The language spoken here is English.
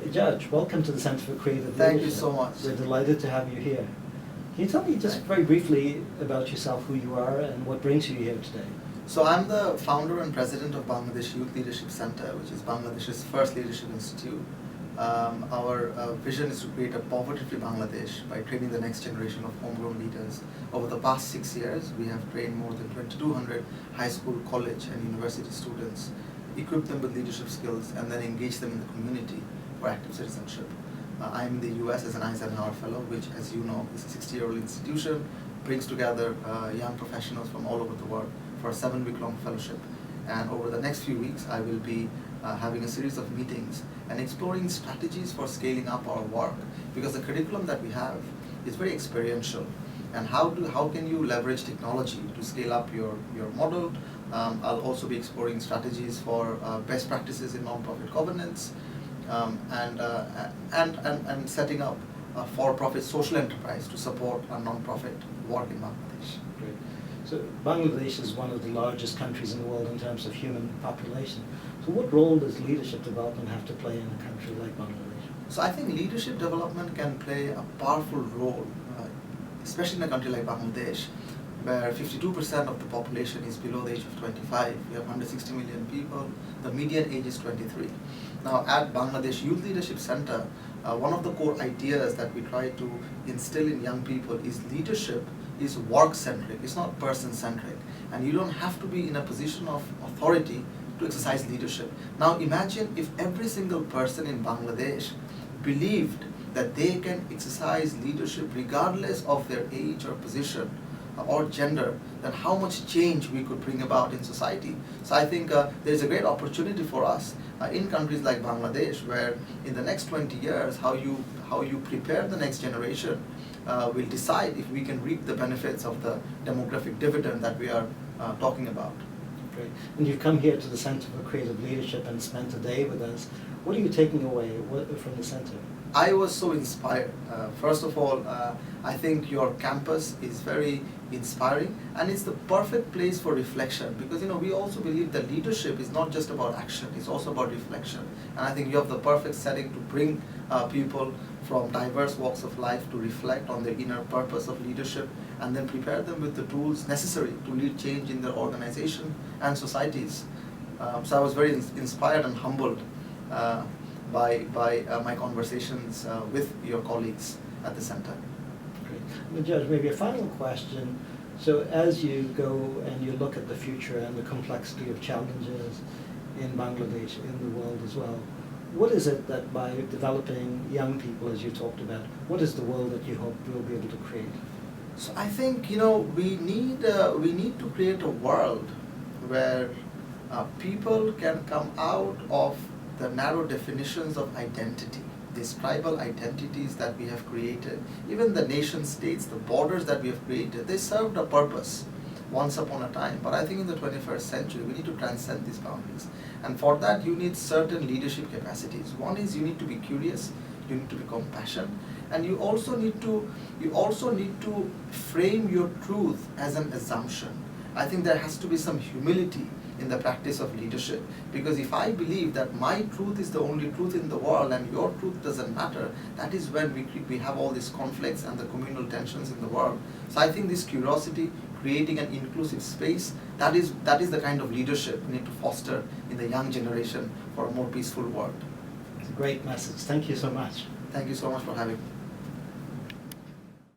Ejaj, welcome to the Center for Creative Thank Leadership. you so much. We're delighted to have you here. Can you tell me just very briefly about yourself, who you are, and what brings you here today? So I'm the founder and president of Bangladesh Youth Leadership Center, which is Bangladesh's first leadership institute. Our vision is to create a poverty-free Bangladesh by training the next generation of homegrown leaders. Over the past 6 years, we have trained more than 2,200 high school, college, and university students, equipped them with leadership skills, and then engaged them in the community for active citizenship. I'm in the US as an Eisenhower Fellow, which, as you know, is a 60-year-old institution, brings together young professionals from all over the world for a 7-week-long fellowship. And over the next few weeks, I will be having a series of meetings and exploring strategies for scaling up our work, because the curriculum that we have is very experiential. And how can you leverage technology to scale up your model? I'll also be exploring strategies for best practices in nonprofit governance, and setting up a for-profit social enterprise to support our nonprofit work in Bangladesh. Great. So Bangladesh is one of the largest countries in the world in terms of human population. So what role does leadership development have to play in a country like Bangladesh? So I think leadership development can play a powerful role, especially in a country like Bangladesh, where 52% of the population is below the age of 25. We have 160 million people. The median age is 23. Now at Bangladesh Youth Leadership Center, one of the core ideas that we try to instill in young people is leadership is work-centric, it's not person-centric. And you don't have to be in a position of authority to exercise leadership. Now imagine if every single person in Bangladesh believed that they can exercise leadership regardless of their age or position or gender, then how much change we could bring about in society. So I think there's a great opportunity for us in countries like Bangladesh, where in the next 20 years, how you prepare the next generation will decide if we can reap the benefits of the demographic dividend that we are talking about. Great. And you've come here to the Center for Creative Leadership and spent a day with us. What are you taking away from the center? I was so inspired. First of all, I think your campus is very inspiring, and it's the perfect place for reflection, because we also believe that leadership is not just about action, it's also about reflection. And I think you have the perfect setting to bring people from diverse walks of life to reflect on their inner purpose of leadership, and then prepare them with the tools necessary to lead change in their organization and societies. So I was very inspired and humbled by my conversations with your colleagues at the center. Great. Ejaj, maybe a final question. So as you go and you look at the future and the complexity of challenges in Bangladesh, in the world as well, what is it that by developing young people, as you talked about, what is the world that you hope we'll be able to create? So I think we need to create a world where people can come out of the narrow definitions of identity, these tribal identities that we have created. Even the nation states, the borders that we have created, they served a purpose once upon a time. But I think in the 21st century, we need to transcend these boundaries. And for that, you need certain leadership capacities. One is you need to be curious, you need to be compassionate, and you also need to frame your truth as an assumption. I think there has to be some humility in the practice of leadership, because if I believe that my truth is the only truth in the world and your truth doesn't matter, that is when we have all these conflicts and the communal tensions in the world. So I think this curiosity, creating an inclusive space, that is the kind of leadership we need to foster in the young generation for a more peaceful world. It's a great message. Thank you so much. Thank you so much for having me.